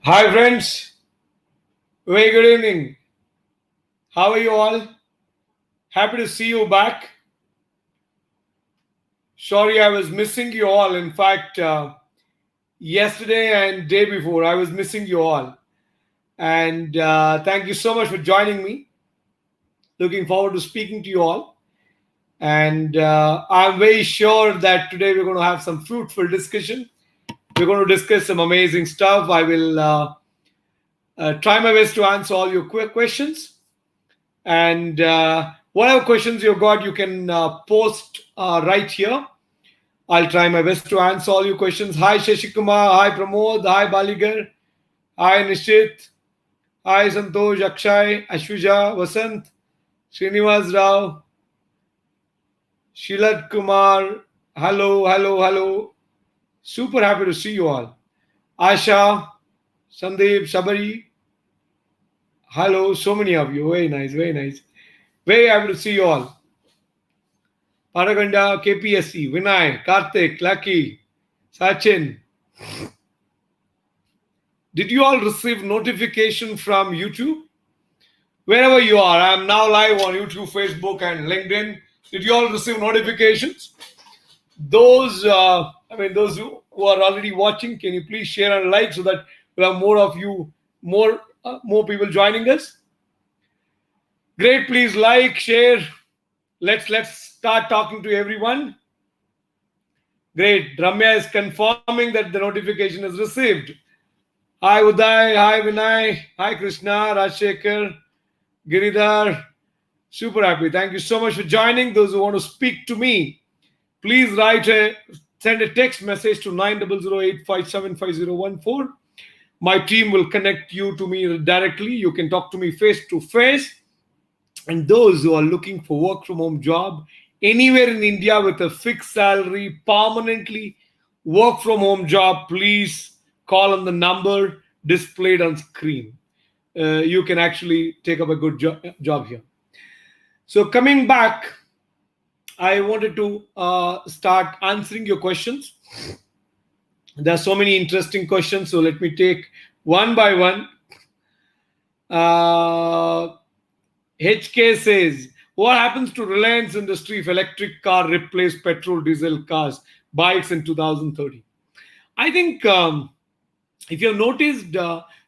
Hi, friends. Very good evening. How are you all? Happy to see you back. Sorry, I was missing you all. In fact, yesterday and day before, I was missing you all. And thank you so much for joining me. Looking forward to speaking to you all. And I'm very sure that today we're going to have some fruitful discussion. We're going to discuss some amazing stuff. I will try my best to answer all your quick questions. And whatever questions you've got, you can post right here. I'll try my best to answer all your questions. Hi Shashikumar, hi Pramod, hi Baligar, hi Nishit, hi Santosh, Akshay, Ashwija, Vasant, Srinivas Rao, Shilat Kumar. Hello, hello, hello. Super happy to see you all. Asha, Sandeep, Sabari. Hello, so many of you. Very nice, very nice. Very happy to see you all. Paraganda, KPSC, Vinay, Karthik, Lucky, Sachin. Did you all receive notification from YouTube? Wherever you are, I am now live on YouTube, Facebook, and LinkedIn. Did you all receive notifications? Those who are already watching, can you please share and like so that we'll have more of you, more people joining us? Great, please like, share. Let's start talking to everyone. Great. Ramya is confirming that the notification is received. Hi Uday, hi Vinay, hi Krishna, Rajshekhar, Giridhar. Super happy. Thank you so much for joining. Those who want to speak to me, please send a text message to 9008575014. My team will connect you to me directly. You can talk to me face to face. And those who are looking for work from home job anywhere in India with a fixed salary, permanently work from home job, please call on the number displayed on screen. You can actually take up a good job here. So coming back, I wanted to start answering your questions. There are so many interesting questions, so let me take one by one. HK says, what happens to Reliance industry if electric car replace petrol diesel cars, bikes in 2030? I think if you have noticed,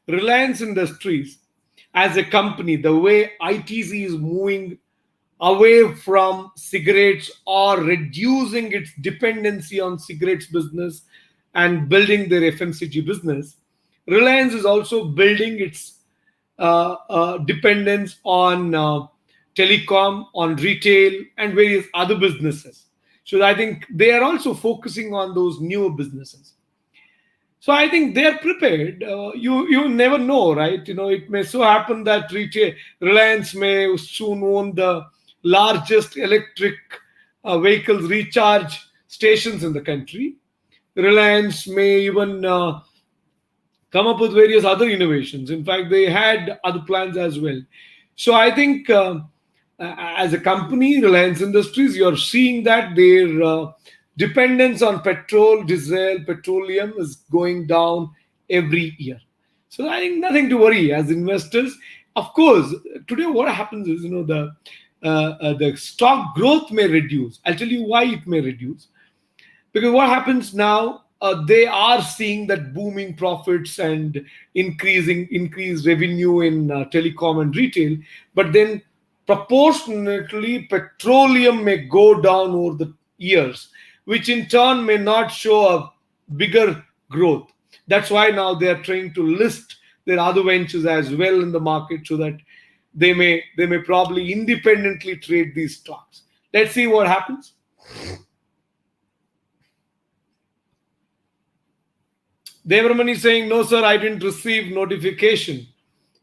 Reliance Industries as a company, the way ITC is moving away from cigarettes or reducing its dependency on cigarettes business and building their FMCG business, Reliance is also building its dependence on telecom, on retail, and various other businesses. So I think they are also focusing on those newer businesses. So I think they are prepared. You never know, right? It may so happen that retail Reliance may soon own the largest electric vehicles recharge stations in the country. Reliance may even come up with various other innovations. In fact, they had other plans as well. So I think as a company, Reliance Industries, you're seeing that their dependence on petrol, diesel, petroleum is going down every year. So I think nothing to worry as investors. Of course, today what happens is, the stock growth may reduce. I'll tell you why it may reduce. Because what happens now, they are seeing that booming profits and increased revenue in telecom and retail, but then proportionately petroleum may go down over the years, which in turn may not show a bigger growth. That's why now they are trying to list their other ventures as well in the market so that they may probably independently trade these stocks. Let's see what happens. Devramani is saying, no, sir, I didn't receive notification.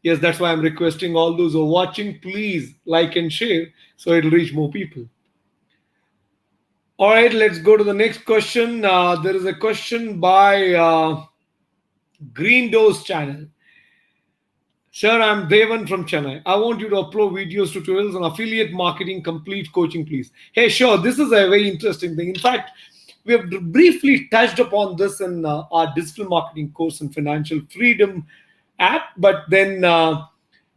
Yes, that's why I'm requesting all those who are watching, please like and share so it'll reach more people. All right, let's go to the next question. There is a question by Green Doors channel. Sir, I'm Devan from Chennai. I want you to upload videos, tutorials on affiliate marketing, complete coaching, please. Hey, sure. This is a very interesting thing. In fact, we have briefly touched upon this in our digital marketing course in financial freedom app, but then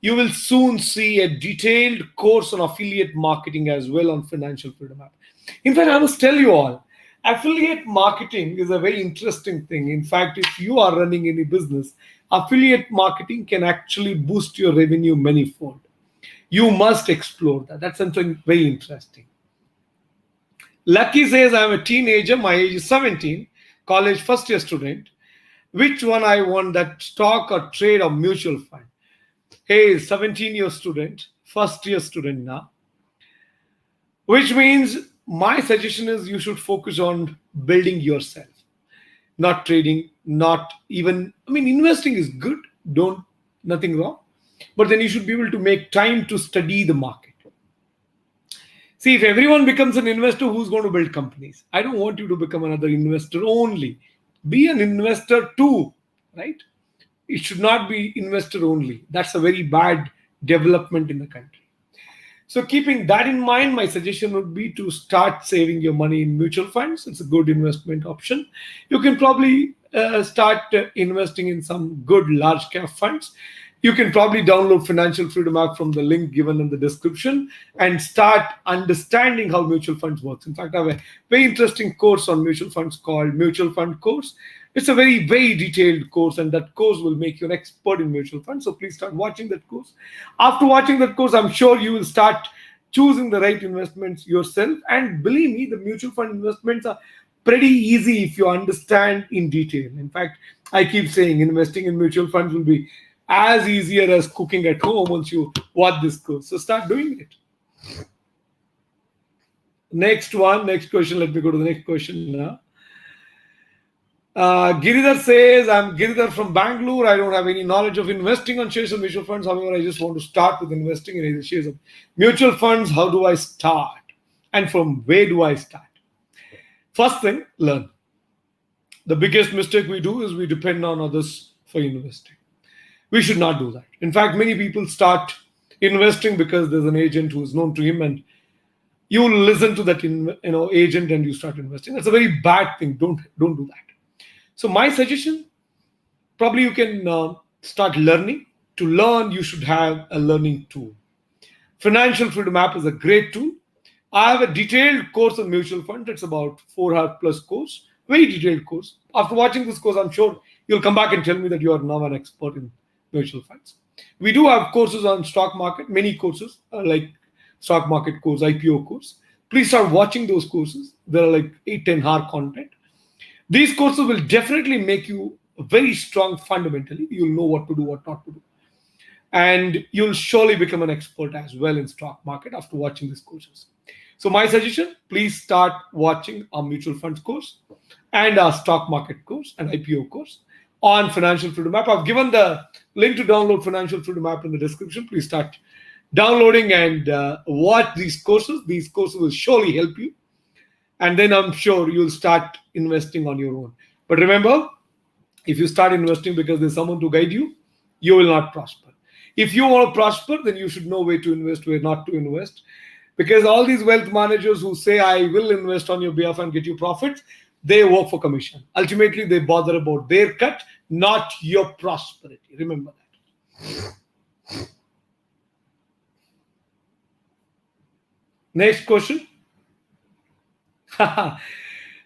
you will soon see a detailed course on affiliate marketing as well on Financial Freedom app. In fact, I must tell you all, affiliate marketing is a very interesting thing. In fact, if you are running any business, affiliate marketing can actually boost your revenue manifold. You must explore that. That's something very interesting. Lucky says, I'm a teenager, my age is 17, college first year student. Which one I want, that stock or trade or mutual fund? Hey, 17-year student, first year student now. Which means my suggestion is you should focus on building yourself, not trading, not even, I mean, investing is good, don't, nothing wrong. But then you should be able to make time to study the market. See, if everyone becomes an investor, who's going to build companies? I don't want you to become another investor only. Be an investor too, right? It should not be investor only. That's a very bad development in the country. So keeping that in mind, my suggestion would be to start saving your money in mutual funds. It's a good investment option. You can probably start investing in some good large cap funds. You can probably download Financial Freedom app from the link given in the description and start understanding how mutual funds works. In fact, I have a very interesting course on mutual funds called Mutual Fund Course. It's a very, very detailed course, and that course will make you an expert in mutual funds. So please start watching that course. After watching that course, I'm sure you will start choosing the right investments yourself. And believe me, the mutual fund investments are pretty easy if you understand in detail. In fact, I keep saying investing in mutual funds will be as easier as cooking at home once you watch this course. So start doing it. Next question. Let me go to the next question now. Giridhar says, I'm Giridhar from Bangalore. I don't have any knowledge of investing on shares of mutual funds. However, I just want to start with investing in either shares of mutual funds. How do I start? And from where do I start? First thing, learn. The biggest mistake we do is we depend on others for investing. We should not do that. In fact, many people start investing because there's an agent who is known to him, and you listen to that agent and you start investing. That's a very bad thing. Don't do that. So my suggestion, probably you can start learning. To learn, you should have a learning tool. Financial Freedom app is a great tool. I have a detailed course on mutual fund. It's about 4-hour plus course, very detailed course. After watching this course, I'm sure you'll come back and tell me that you are now an expert in mutual funds. We do have courses on stock market, many courses like stock market course, IPO course. Please start watching those courses. There are like 8-10 hour content. These courses will definitely make you very strong fundamentally. You'll know what to do, what not to do. And you'll surely become an expert as well in stock market after watching these courses. So my suggestion, please start watching our mutual funds course and our stock market course and IPO course on Financial Freedom app. I've given the link to download Financial Freedom app in the description. Please start downloading and watch these courses. These courses will surely help you. And then I'm sure you'll start investing on your own. But remember, if you start investing because there's someone to guide you, you will not prosper. If you want to prosper, then you should know where to invest, where not to invest. Because all these wealth managers who say, I will invest on your behalf and get you profits, they work for commission. Ultimately, they bother about their cut, not your prosperity. Remember that. Next question.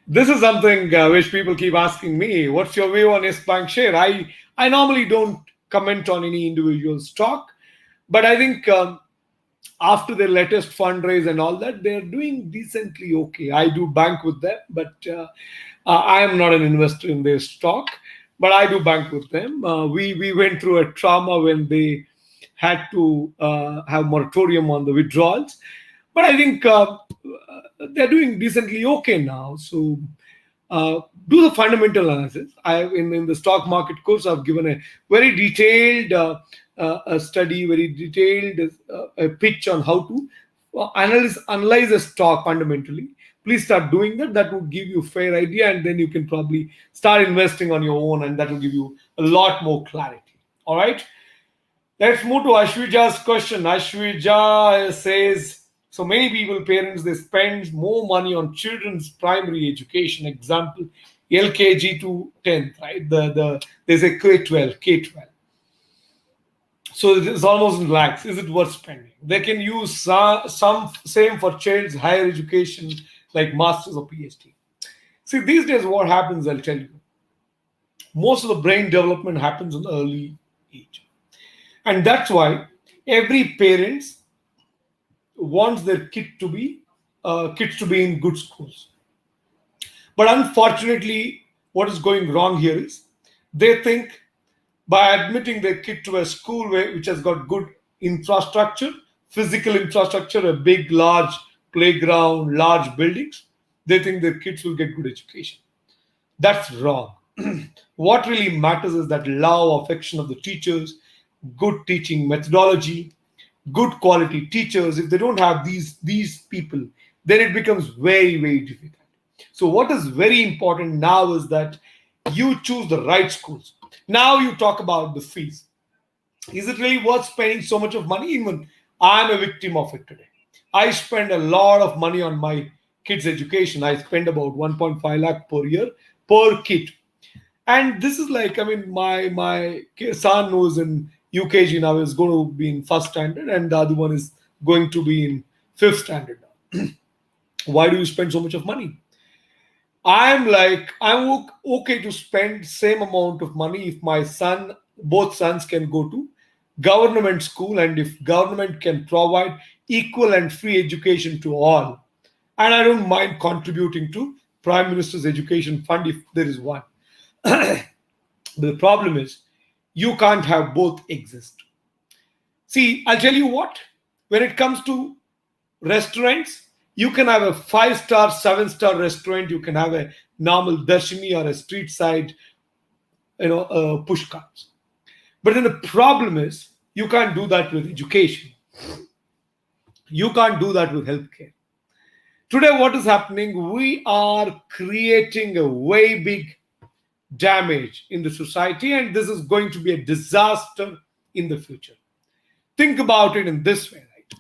This is something which people keep asking me. What's your view on Yes Bank share? I normally don't comment on any individual stock, but I think after their latest fundraise and all that, they're doing decently okay. I do bank with them, but I am not an investor in their stock, but I do bank with them. We went through a trauma when they had to have moratorium on the withdrawals, but I think they're doing decently okay now. So do the fundamental analysis. In the stock market course, I've given a very detailed a study, very detailed a pitch on how to analyze a stock fundamentally. Please start doing that. That would give you a fair idea, and then you can probably start investing on your own, and that will give you a lot more clarity. All right. Let's move to Ashwija's question. Ashwija says, so many people, parents, they spend more money on children's primary education. Example, LKG to 10th, right? There's a K12. So it is almost in lakhs. Is it worth spending? They can use some same for child's higher education, like masters or PhD. See, these days what happens, I'll tell you. Most of the brain development happens in early age. And that's why every parents wants their kids to be in good schools. But unfortunately, what is going wrong here is they think by admitting their kid to a school which has got good infrastructure, physical infrastructure, a big, large playground, large buildings, they think their kids will get good education. That's wrong. What really matters is that love, affection of the teachers, good teaching methodology, good quality teachers. If they don't have these people, then it becomes very, very difficult. So what is very important now is that you choose the right schools. Now you talk about the fees. Is it really worth spending so much of money? Even I'm a victim of it today. I spend a lot of money on my kids' education. I spend about 1.5 lakh per year per kid. And this is like, I mean, my son who's in UKG now is going to be in first standard, and the other one is going to be in fifth standard now. Why do you spend so much of money? I'm like, okay to spend same amount of money if my son, both sons can go to government school, and if government can provide equal and free education to all. And I don't mind contributing to Prime Minister's Education Fund if there is one. The problem is you can't have both exist. See, I'll tell you what, when it comes to restaurants, you can have a 5-star, 7-star restaurant, you can have a normal darshini or a street side, push carts. But then the problem is you can't do that with education. You can't do that with healthcare. Today, what is happening? We are creating a way big damage in the society, and this is going to be a disaster in the future. Think about it in this way, right?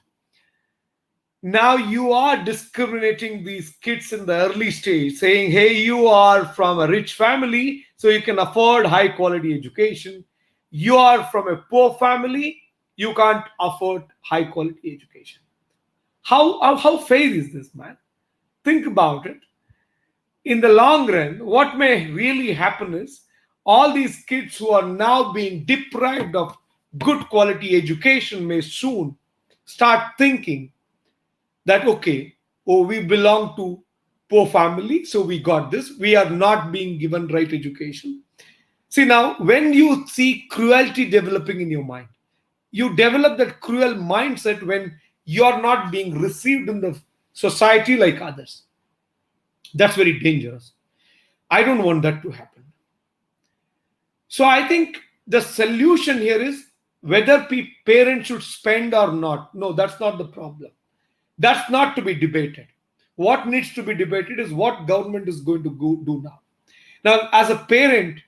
Now you are discriminating these kids in the early stage, saying, hey, you are from a rich family, so you can afford high quality education. You are from a poor family, you can't afford high quality education. How fair is this, man? Think about it. In the long run, what may really happen is all these kids who are now being deprived of good quality education may soon start thinking that, okay, oh, we belong to poor family, so we got this. We are not being given right education. See, now, when you see cruelty developing in your mind, you develop that cruel mindset when you're not being received in the society like others. That's very dangerous. I don't want that to happen. So I think the solution here is whether parents should spend or not. No, that's not the problem. That's not to be debated. What needs to be debated is what government is going to do now. Now, as a parent,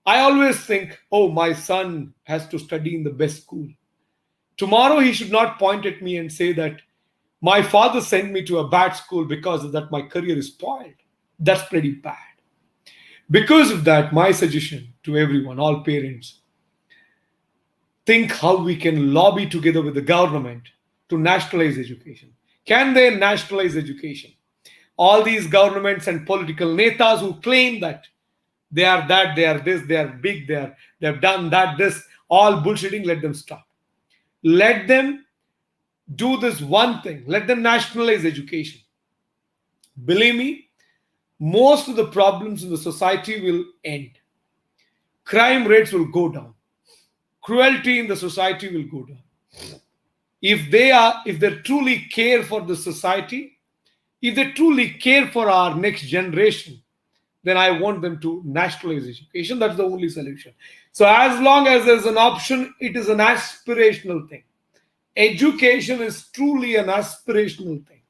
I always think, oh, my son has to study in the best school. Tomorrow, he should not point at me and say that my father sent me to a bad school because of that my career is spoiled. That's pretty bad. Because of that, my suggestion to everyone, all parents, think how we can lobby together with the government to nationalize education. Can they nationalize education? All these governments and political netas who claim that they are that, they are this, they are big, they have done that, this, all bullshitting, let them stop. Let them do this one thing. Let them nationalize education. Believe me, most of the problems in the society will end. Crime rates will go down. Cruelty in the society will go down. If they truly care for the society, if they truly care for our next generation, then I want them to nationalize education. That's the only solution. So as long as there's an option, it is an aspirational thing. Education is truly an aspirational thing.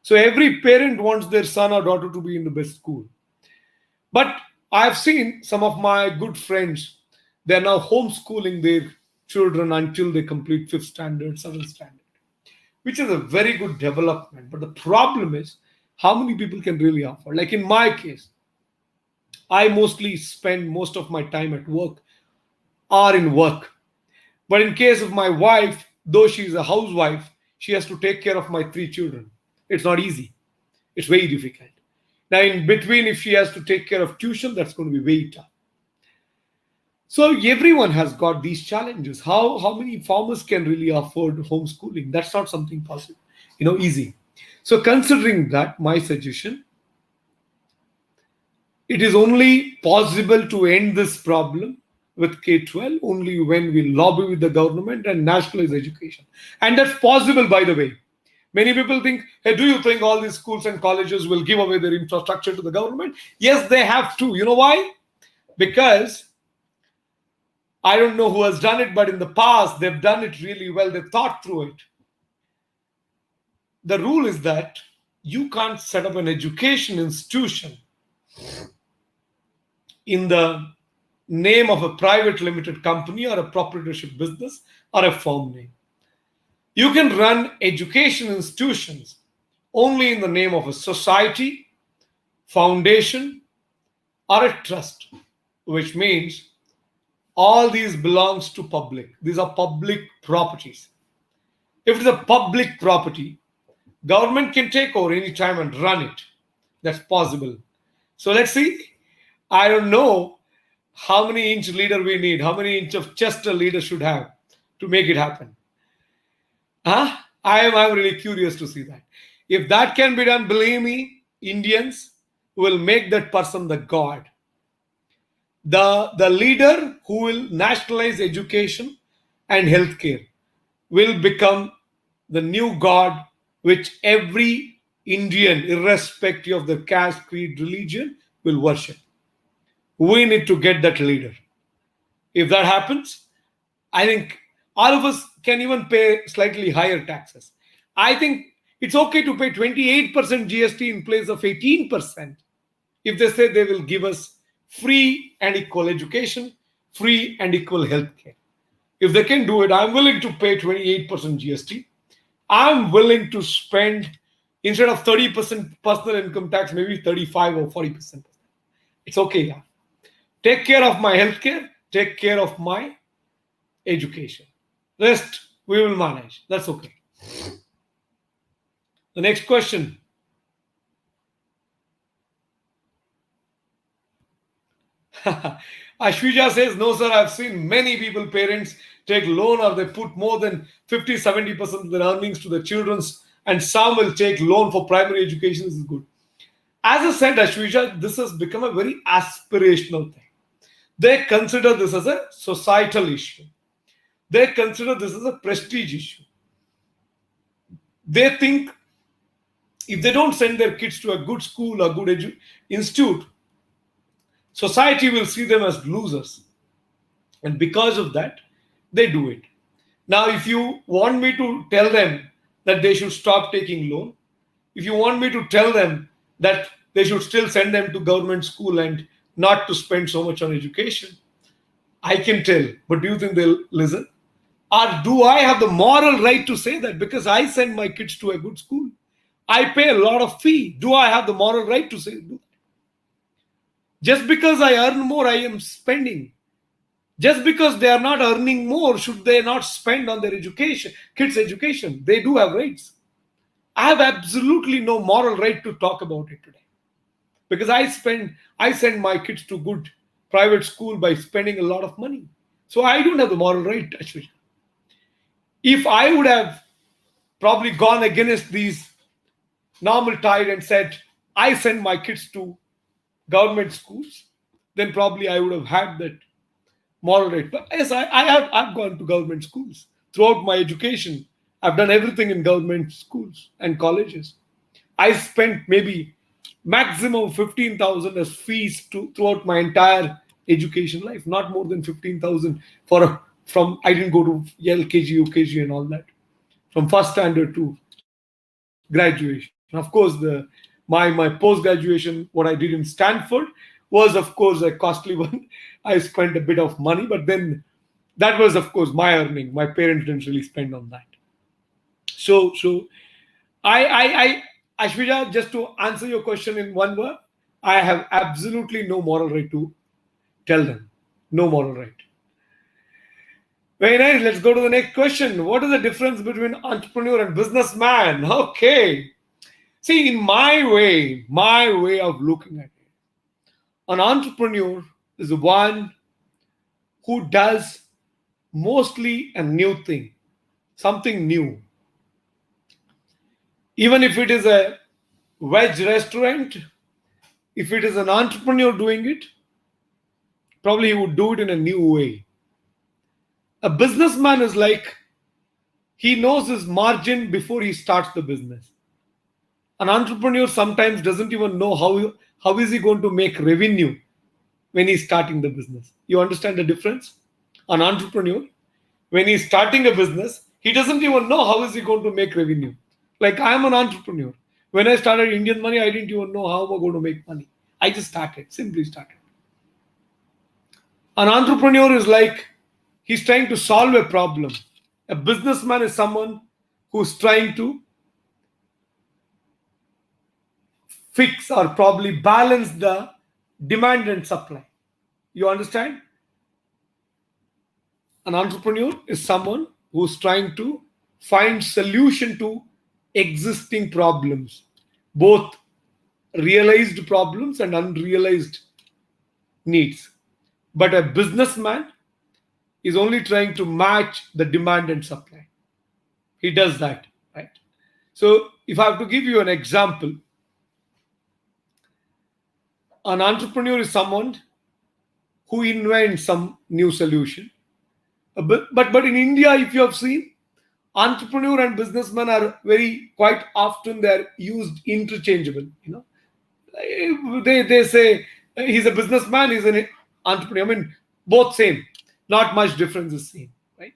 So every parent wants their son or daughter to be in the best school. But I've seen some of my good friends, they're now homeschooling their children until they complete 5th standard, 7th standard, which is a very good development. But the problem is, how many people can really afford? Like in my case, I mostly spend most of my time at work or in work. But in case of my wife, though she is a housewife, she has to take care of my 3 children. It's not easy. It's very difficult. Now, in between, if she has to take care of tuition, that's going to be very tough. So everyone has got these challenges. How many farmers can really afford homeschooling? That's not something possible, easy. So considering that, my suggestion, it is only possible to end this problem with K-12 only when we lobby with the government and nationalize education. And that's possible, by the way. Many people think, hey, do you think all these schools and colleges will give away their infrastructure to the government? Yes, they have to. You know why? Because I don't know who has done it, but in the past, they've done it really well. They've thought through it. The rule is that you can't set up an education institution in the name of a private limited company or a proprietorship business or a firm name. You can run education institutions only in the name of a society, foundation, or a trust, which means all these belongs to public. These are public properties. If it's a public property, government can take over any time and run it. That's possible. So let's see. I don't know how many inch leader we need, how many inch of chest a leader should have to make it happen. I'm really curious to see that. If that can be done, believe me, Indians will make that person the god. The leader who will nationalize education and healthcare will become the new god which every Indian, irrespective of the caste, creed, religion, will worship. We need to get that leader. If that happens, I think all of us can even pay slightly higher taxes. I think it's okay to pay 28% GST in place of 18% if they say they will give us free and equal education, free and equal healthcare. If they can do it, I'm willing to pay 28% GST. I'm willing to spend, instead of 30% personal income tax, maybe 35 or 40%. It's okay. Yeah. Take care of my healthcare, take care of my education. Rest, we will manage. That's okay. The next question. Ashwija says, no, sir, I've seen many people, parents, take loan or they put more than 50-70% of their earnings to the children's, and some will take loan for primary education. This is good. As I said, Ashwija, this has become a very aspirational thing. They consider this as a societal issue. They consider this as a prestige issue. They think if they don't send their kids to a good school or good institute, society will see them as losers. And because of that, they do it. Now, if you want me to tell them that they should stop taking loan, if you want me to tell them that they should still send them to government school and not to spend so much on education, I can tell. But do you think they'll listen? Or do I have the moral right to say that because I send my kids to a good school? I pay a lot of fee. Do I have the moral right to say that? Just because I earn more, I am spending. Just because they are not earning more, should they not spend on their education, kids' education? They do have rights. I have absolutely no moral right to talk about it today. Because I send my kids to good private school by spending a lot of money. So I don't have the moral right, actually. If I would have probably gone against these normal tide and said, I send my kids to government schools, then probably I would have had that moral right. But yes, I've gone to government schools. Throughout my education, I've done everything in government schools and colleges. I spent maybe maximum 15,000 as fees throughout my entire education life, not more than 15,000 from I didn't go to LKG, UKG and all that, from first standard to graduation. Of course, my post-graduation, what I did in Stanford was, of course, a costly one. I spent a bit of money, but then that was, of course, my earning. My parents didn't really spend on that. So Ashwija, just to answer your question in one word, I have absolutely no moral right to tell them. No moral right. Very nice. Let's go to the next question. What is the difference between entrepreneur and businessman? Okay. See, in my way of looking at it, an entrepreneur is one who does mostly a new thing, something new. Even if it is a veg restaurant, if it is an entrepreneur doing it, probably he would do it in a new way. A businessman is like he knows his margin before he starts the business. An entrepreneur sometimes doesn't even know how is he going to make revenue when he's starting the business. You understand the difference? An entrepreneur, when he's starting a business, he doesn't even know how is he going to make revenue. Like I am an entrepreneur. When I started Indian Money, I didn't even know how am I going to make money. I just started, simply started. An entrepreneur is like he's trying to solve a problem. A businessman is someone who's trying to fix or probably balance the demand and supply. You understand? An entrepreneur is someone who's trying to find solution to existing problems, both realized problems and unrealized needs. But a businessman is only trying to match the demand and supply. He does that, right? So if I have to give you an example, an entrepreneur is someone who invents some new solution. But in India, if you have seen, entrepreneur and businessman are very quite often they're used interchangeable. They say he's a businessman, he's an entrepreneur. I mean, both same. Not much difference is seen, right?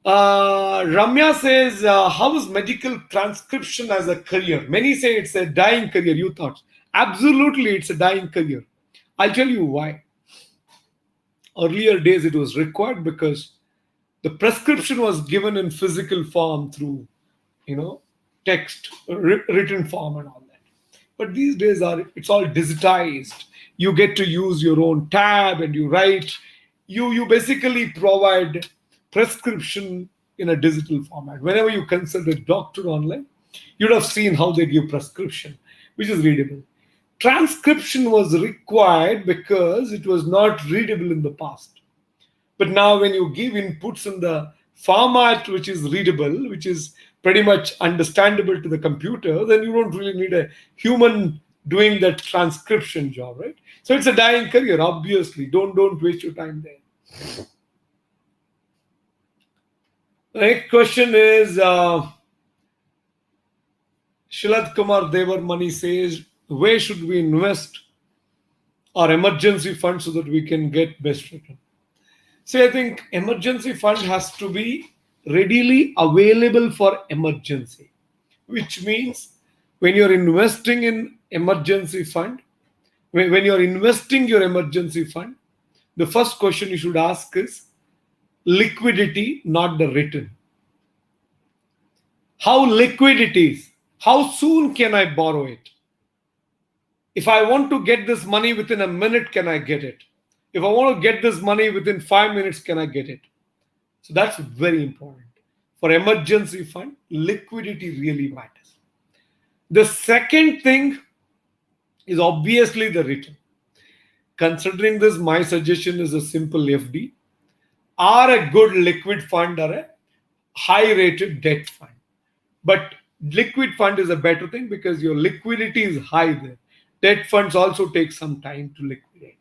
Ramya says, how is medical transcription as a career? Many say it's a dying career. You thought? Absolutely, it's a dying career. I'll tell you why. Earlier days, it was required because the prescription was given in physical form through, you know, text, written form, and all that. But these days, it's all digitized. You get to use your own tab and you write. You basically provide prescription in a digital format. Whenever you consult a doctor online, you'd have seen how they give prescription, which is readable. Transcription was required because it was not readable in the past. But now, when you give inputs in the format which is readable, which is pretty much understandable to the computer, then you don't really need a human doing that transcription job, right? So it's a dying career, obviously. Don't waste your time there. The next question is Shilad Kumar Devar Money says, where should we invest our emergency fund so that we can get best return? See, I think emergency fund has to be readily available for emergency, which means when you're investing in emergency fund, when you're investing your emergency fund, the first question you should ask is liquidity, not the return. How liquid it is, how soon can I borrow it? If I want to get this money within a minute, can I get it? If I want to get this money within 5 minutes, can I get it? So that's very important. For emergency fund, liquidity really matters. The second thing is obviously the return. Considering this, my suggestion is a simple FD or a good liquid fund or a high rated debt fund. But liquid fund is a better thing because your liquidity is high there. Debt funds also take some time to liquidate.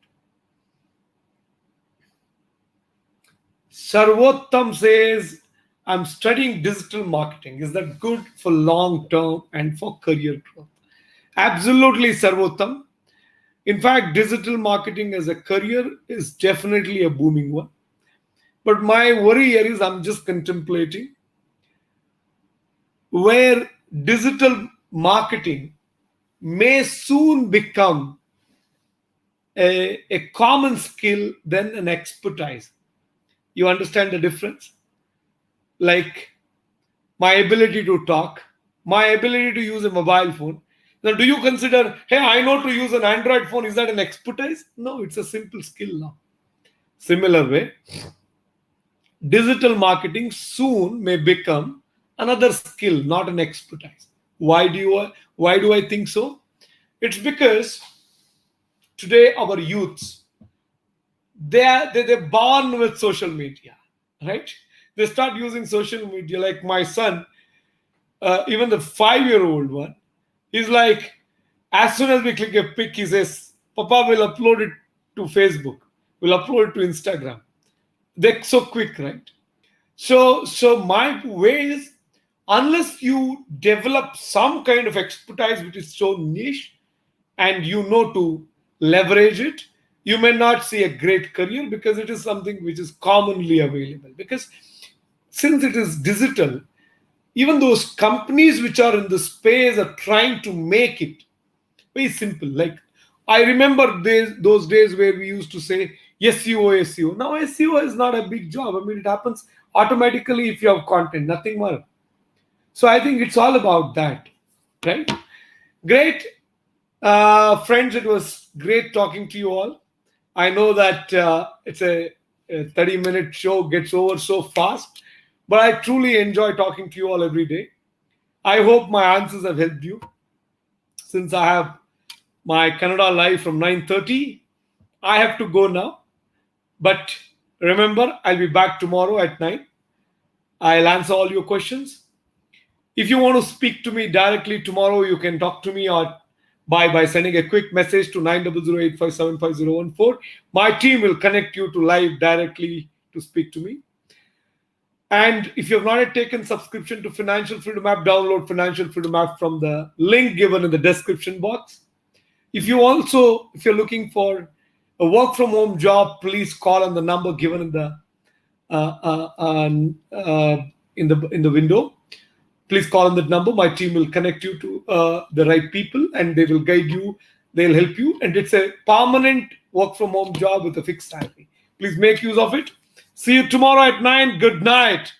Sarvottam says, I'm studying digital marketing. Is that good for long term and for career growth? Absolutely, Sarvottam. In fact, digital marketing as a career is definitely a booming one. But my worry here is I'm just contemplating where digital marketing may soon become a common skill than an expertise. You understand the difference? Like my ability to talk, my ability to use a mobile phone. Now, do you consider, hey, I know to use an Android phone, is that an expertise? No, it's a simple skill now. Similar way, digital marketing soon may become another skill, not an expertise. Why do I think so? It's because today our youths, they're born with social media, right? They start using social media. Like my son, even the 5-year-old one, he's like, as soon as we click a pic, he says, Papa will upload it to Facebook, will upload it to Instagram. They're so quick, right? So my way is, unless you develop some kind of expertise which is so niche and you know to leverage it, you may not see a great career because it is something which is commonly available. Because since it is digital, even those companies which are in the space are trying to make it very simple. Like I remember those days where we used to say SEO, SEO. Now SEO is not a big job. I mean, it happens automatically if you have content, nothing more. So I think it's all about that, right? Great. Friends, it was great talking to you all. I know that it's a 30-minute show, gets over so fast, but I truly enjoy talking to you all every day. I hope my answers have helped you. Since I have my Kannada live from 9:30, I have to go now. But remember, I'll be back tomorrow at 9. I'll answer all your questions. If you want to speak to me directly tomorrow, you can talk to me or by sending a quick message to 9008575014. My team will connect you to live directly to speak to me. And if you have not yet taken subscription to Financial Freedom app, download Financial Freedom app from the link given in the description box. If you're looking for a work from home job, please call on the number given in the in the window. Please call on that number. My team will connect you to the right people and they will guide you. They'll help you. And it's a permanent work from home job with a fixed salary. Please make use of it. See you tomorrow at 9. Good night.